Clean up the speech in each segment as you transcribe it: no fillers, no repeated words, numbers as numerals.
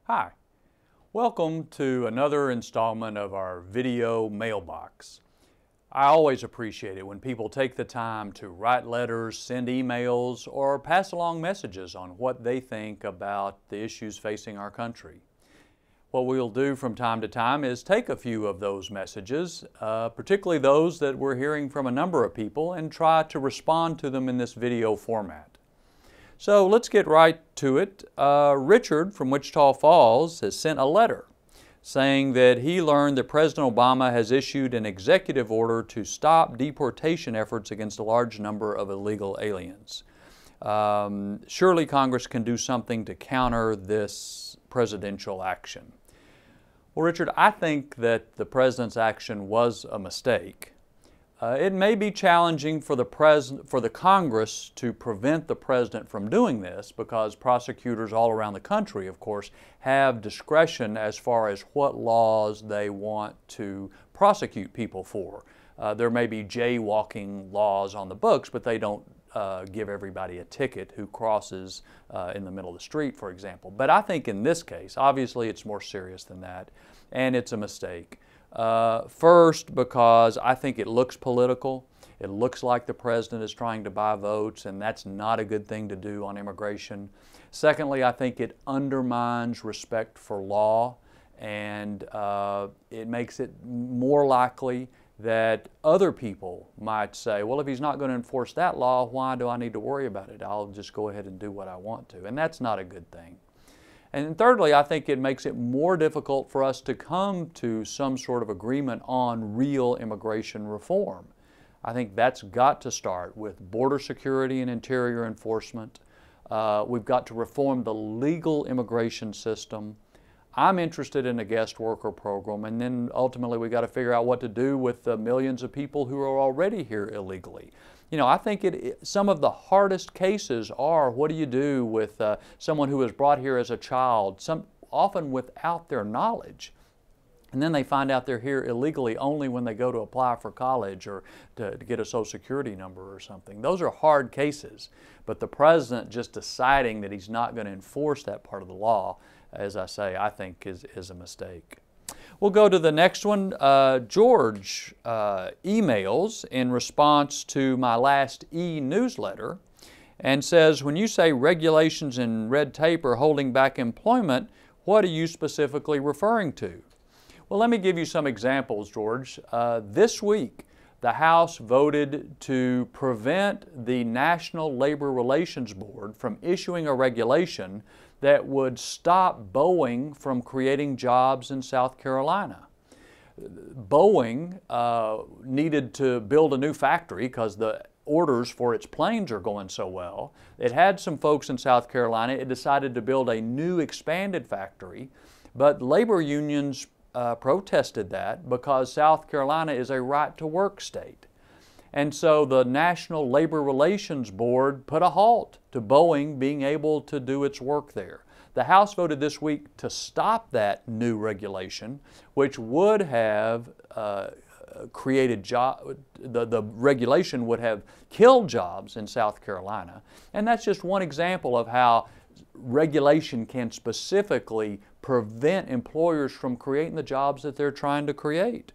Hi, welcome to another installment of our video mailbox. I always appreciate it when people take the time to write letters, send emails, or pass along messages on what they think about the issues facing our country. What we'll do from time to time is take a few of those messages, particularly those that we're hearing from a number of people, and try to respond to them in this video format. So let's get right to it. Richard from Wichita Falls has sent a letter saying that he learned that President Obama has issued an executive order to stop deportation efforts against a large number of illegal aliens. Surely Congress can do something to counter this presidential action. Well, Richard, I think that the President's action was a mistake. It may be challenging for the Congress to prevent the President from doing this because prosecutors all around the country, of course, have discretion as far as what laws they want to prosecute people for. There may be jaywalking laws on the books, but they don't give everybody a ticket who crosses in the middle of the street, for example. But I think in this case, obviously it's more serious than that, and it's a mistake. First, because I think it looks political. It looks like the President is trying to buy votes, and that's not a good thing to do on immigration. Secondly, I think it undermines respect for law, and it makes it more likely that other people might say, well, if he's not going to enforce that law, why do I need to worry about it? I'll just go ahead and do what I want to. And that's not a good thing. And thirdly, I think it makes it more difficult for us to come to some sort of agreement on real immigration reform. I think that's got to start with border security and interior enforcement. We've got to reform the legal immigration system. I'm interested in a guest worker program, and then ultimately we've got to figure out what to do with the millions of people who are already here illegally. You know, I think some of the hardest cases are, what do you do with someone who was brought here as a child, often without their knowledge, and then they find out they're here illegally only when they go to apply for college or to get a Social Security number or something. Those are hard cases, but the President just deciding that he's not going to enforce that part of the law, as I say, I think is a mistake. We'll go to the next one. George emails in response to my last e-newsletter and says, when you say regulations and red tape are holding back employment, what are you specifically referring to? Well, let me give you some examples, George. This week, the House voted to prevent the National Labor Relations Board from issuing a regulation that would stop Boeing from creating jobs in South Carolina. Boeing needed to build a new factory because the orders for its planes are going so well. It had some folks in South Carolina. It decided to build a new expanded factory, but labor unions protested that because South Carolina is a right-to-work state. And so the National Labor Relations Board put a halt to Boeing being able to do its work there. The House voted this week to stop that new regulation, which would have created jobs. The regulation would have killed jobs in South Carolina. And that's just one example of how regulation can specifically prevent employers from creating the jobs that they're trying to create.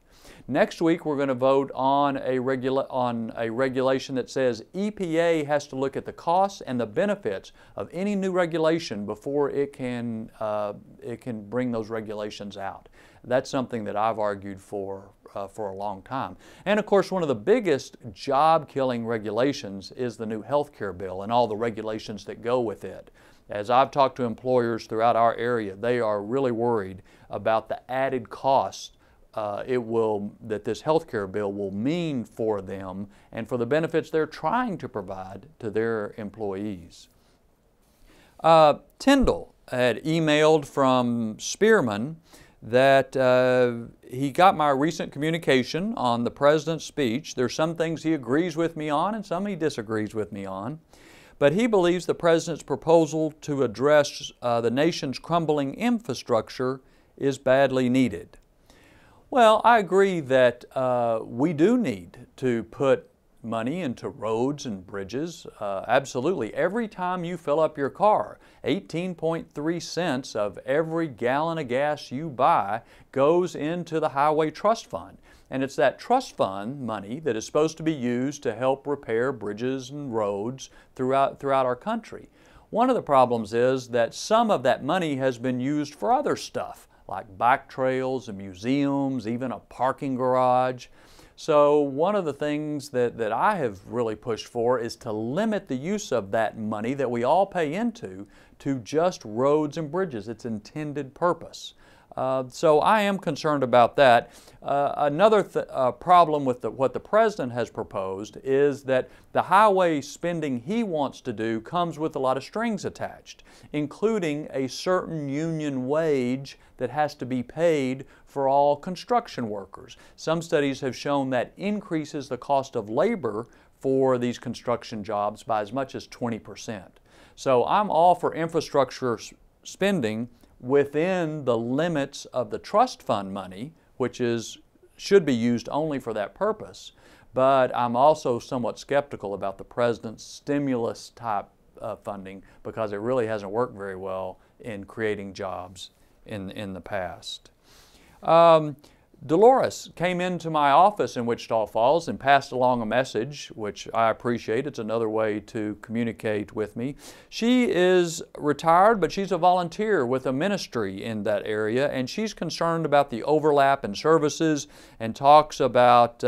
Next week, we're going to vote on a regulation that says EPA has to look at the costs and the benefits of any new regulation before it can bring those regulations out. That's something that I've argued for a long time. And of course, one of the biggest job-killing regulations is the new health care bill and all the regulations that go with it. As I've talked to employers throughout our area, they are really worried about the added costs that this health care bill will mean for them and for the benefits they're trying to provide to their employees. Tyndall had emailed from Spearman that he got my recent communication on the President's speech. There's some things he agrees with me on and some he disagrees with me on. But he believes the President's proposal to address the nation's crumbling infrastructure is badly needed. Well, I agree that we do need to put money into roads and bridges. Absolutely. Every time you fill up your car, 18.3 cents of every gallon of gas you buy goes into the Highway Trust Fund. And it's that trust fund money that is supposed to be used to help repair bridges and roads throughout our country. One of the problems is that some of that money has been used for other stuff, like bike trails and museums, even a parking garage. So one of the things that I have really pushed for is to limit the use of that money that we all pay into to just roads and bridges, its intended purpose. So I am concerned about that. Another problem with what the President has proposed is that the highway spending he wants to do comes with a lot of strings attached, including a certain union wage that has to be paid for all construction workers. Some studies have shown that increases the cost of labor for these construction jobs by as much as 20%. So I'm all for infrastructure spending within the limits of the trust fund money, which should be used only for that purpose. But I'm also somewhat skeptical about the President's stimulus type funding because it really hasn't worked very well in creating jobs in the past. Dolores came into my office in Wichita Falls and passed along a message, which I appreciate. It's another way to communicate with me. She is retired, but she's a volunteer with a ministry in that area, and she's concerned about the overlap in services and talks about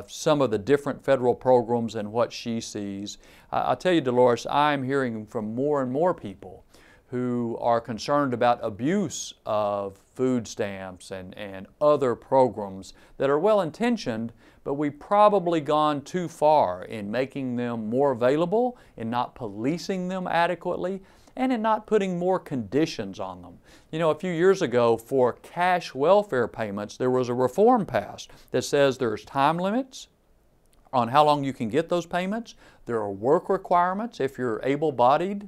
some of the different federal programs and what she sees. I'll tell you, Dolores, I'm hearing from more and more people who are concerned about abuse of food stamps and other programs that are well-intentioned, but we've probably gone too far in making them more available, in not policing them adequately, and in not putting more conditions on them. You know, a few years ago for cash welfare payments, there was a reform passed that says there's time limits on how long you can get those payments. There are work requirements. If you're able-bodied,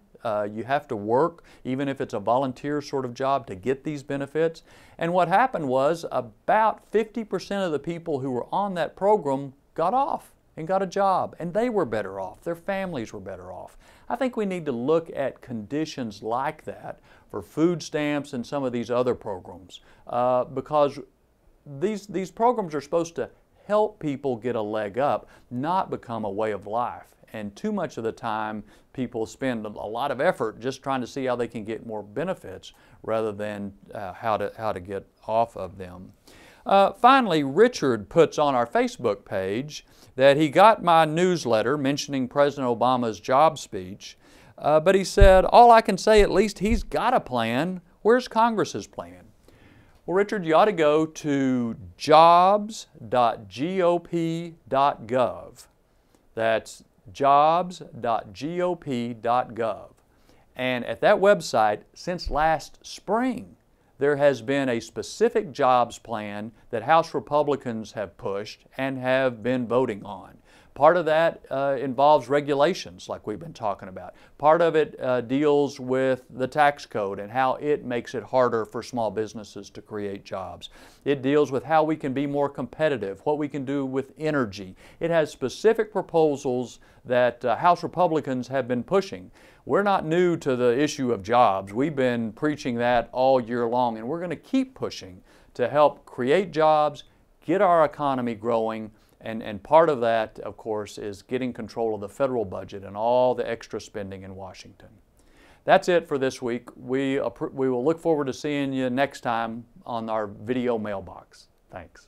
you have to work, even if it's a volunteer sort of job, to get these benefits. And what happened was about 50% of the people who were on that program got off and got a job, and they were better off. Their families were better off. I think we need to look at conditions like that for food stamps and some of these other programs because these programs are supposed to help people get a leg up, not become a way of life. And too much of the time, people spend a lot of effort just trying to see how they can get more benefits rather than how to get off of them. Finally, Richard puts on our Facebook page that he got my newsletter mentioning President Obama's job speech, but he said, all I can say, at least he's got a plan. Where's Congress's plan? Well, Richard, you ought to go to jobs.gop.gov. That's jobs.gop.gov. And at that website, since last spring, there has been a specific jobs plan that House Republicans have pushed and have been voting on. Part of that involves regulations like we've been talking about. Part of it deals with the tax code and how it makes it harder for small businesses to create jobs. It deals with how we can be more competitive, what we can do with energy. It has specific proposals that House Republicans have been pushing. We're not new to the issue of jobs. We've been preaching that all year long, and we're going to keep pushing to help create jobs, get our economy growing, and part of that, of course, is getting control of the federal budget and all the extra spending in Washington. That's it for this week. We will look forward to seeing you next time on our video mailbox. Thanks.